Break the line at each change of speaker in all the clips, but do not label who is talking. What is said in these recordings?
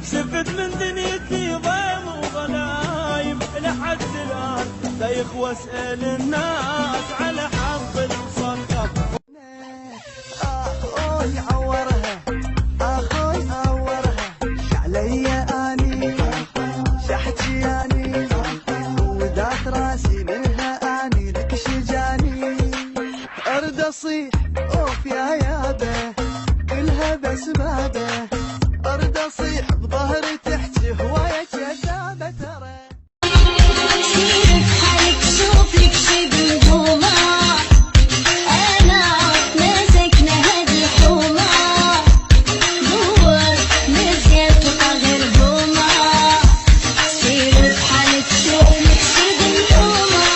شفت من دنيتي ضيم وغلايب لحد الآن دايخ واسأل الناس على حظ المصنف.
أخوي عورها أخوي عورها علي أني شحجياني وذات راسي منها أني لك شجاني أرد أصيح أوف يا يابه كلها بأسبابه أرد أصيح بظهري تحكي هواية كذابة ترى
سيرك حالك شوفك شبه الهومة أنا ماسكنا هذه الحومة دور مزيت وطاغر بومة سيرك حالك شوفك شبه الهومة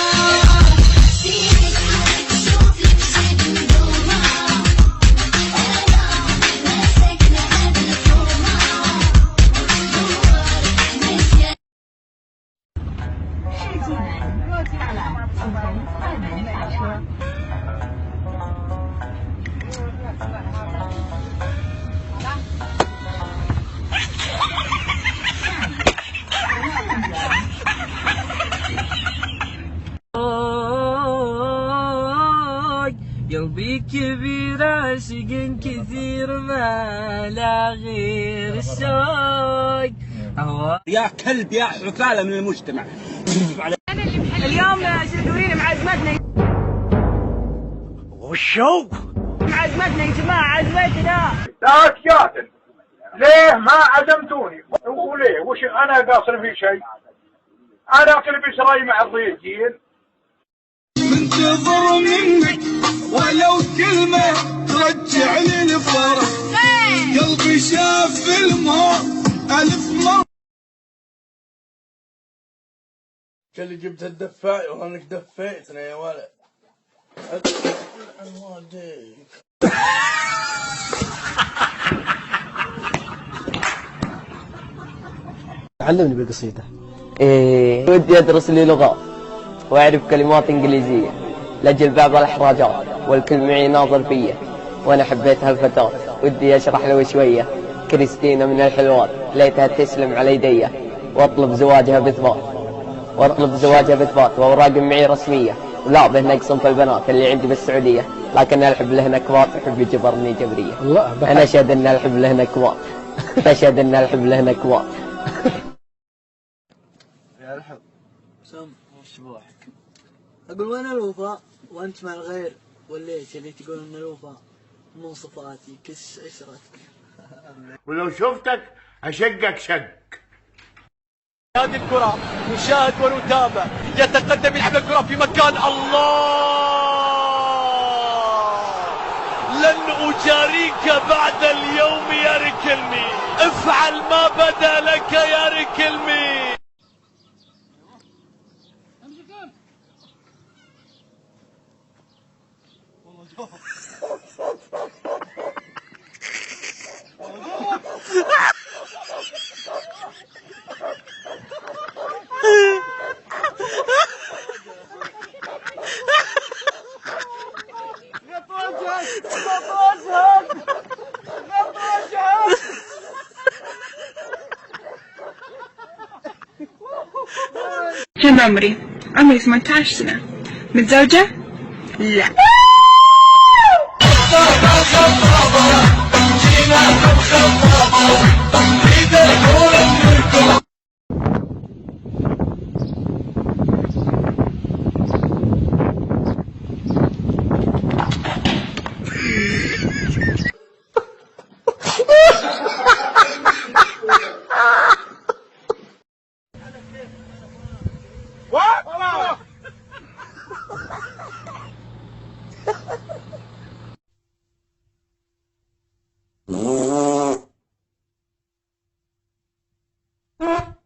سيرك حالك شوفك شبه الهومة أنا ماسكنا هذه الحومة دور مزيت
世纪门落下了，请从快门下车。
قلبي كبير عاشق كثير ما لا غير الشوق يا كلب يا حثالة من المجتمع. اليوم تدورين معزمتنا.
وشو؟
معزمتنا يا جماعة عزمتنا.
لا تجادل. ليه ما عزمتوني؟ وليه؟ وش انا قاصر في شيء؟ انا اكل بشراي مع الضيجين.
منتظر منك ولو كلمة ترجع لي الفرح. قلبي شاف الماء ألف مرة. اللي جبت الدفاية وانك دفيتنا يا ولد.
علمني بالقصيدة.
ودي أدرس لي لغة وأعرف كلمات إنجليزية لأجل بعض الإحراجات والكل معي ناظر فيه وأنا حبيت هالفتاة ودي أشرح له شوية. كريستينا من الحلوات ليتها تسلم على يديه وأطلب زواجها بإثبات وأوراق معي رسمية ولا به نقص في البنات اللي عندي بالسعودية لكن الحب له نكبات وحبي جبرني جبرية. أنا أشهد أن الحب له نكبات أشهد أن الحب له نكبات.
يا الحب سم وش بوحك؟ أقول وين الوفاء وأنت مع الغير وليش اللي تقول إن الوفاء مو صفاتي كش عشرتك.
ولو شفتك اشقك شق.
هذه الكرة نشاهد ونتابع يتقدم يلعب الكرة في مكان الله. لن أجاريك بعد اليوم يا ريكلمي. افعل ما بدا لك يا ريكلمي.
كم عمري 18 سنة. متزوجة؟ لا.
Huh?